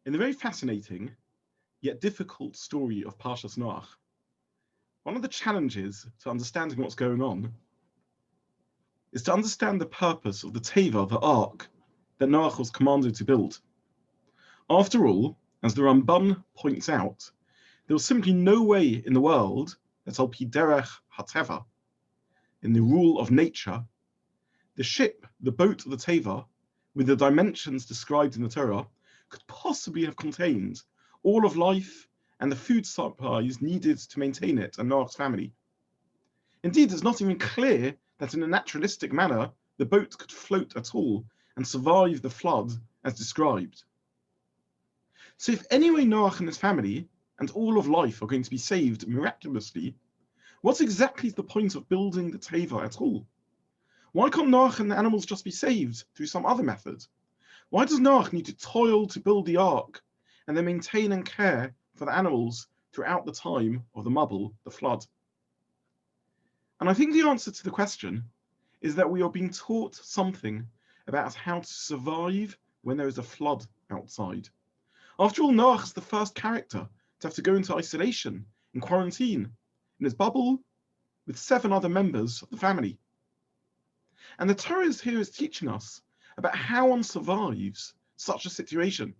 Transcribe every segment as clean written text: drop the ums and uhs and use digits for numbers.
In the very fascinating, yet difficult story of Parshat Noach, one of the challenges to understanding what's going on is to understand the purpose of the Teva, the ark, that Noach was commanded to build. After all, as the Ramban points out, there was simply no way in the world that al pi derech hateva, in the rule of nature, the ship, the boat of the Teva, with the dimensions described in the Torah, could possibly have contained all of life and the food supplies needed to maintain it and Noach's family. Indeed, it's not even clear that in a naturalistic manner the boat could float at all and survive the flood as described. So if anyway Noach and his family and all of life are going to be saved miraculously, what exactly is the point of building the Teva at all? Why can't Noach and the animals just be saved through some other method? Why does Noach need to toil to build the ark and then maintain and care for the animals throughout the time of the mabul, the flood? And I think the answer to the question is that we are being taught something about how to survive when there is a flood outside. After all, Noach is the first character to have to go into isolation, in quarantine, in his bubble with 7 other members of the family. And the Torah here is teaching us about how one survives such a situation.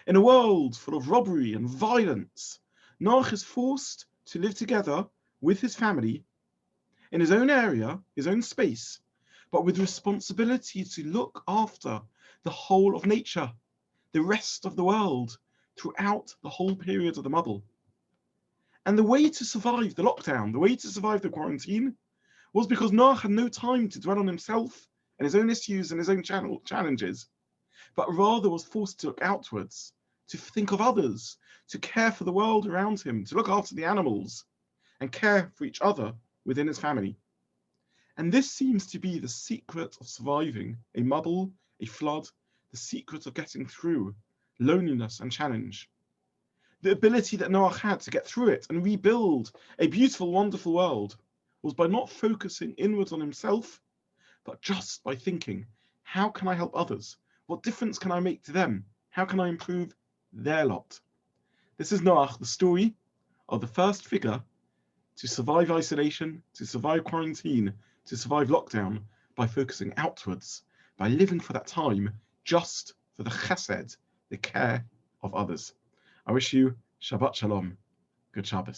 In a world full of robbery and violence, Noach is forced to live together with his family in his own area, his own space, but with responsibility to look after the whole of nature, the rest of the world, throughout the whole period of the mabul. And the way to survive the lockdown, the way to survive the quarantine, was because Noach had no time to dwell on himself and his own issues and his own challenges, but rather was forced to look outwards, to think of others, to care for the world around him, to look after the animals, and care for each other within his family. And this seems to be the secret of surviving a mabul, a flood, the secret of getting through loneliness and challenge. The ability that Noach had to get through it and rebuild a beautiful, wonderful world was by not focusing inwards on himself, but just by thinking, how can I help others? What difference can I make to them? How can I improve their lot? This is Noach, the story of the first figure to survive isolation, to survive quarantine, to survive lockdown by focusing outwards, by living for that time just for the chesed, the care of others. I wish you Shabbat Shalom. Good Shabbos.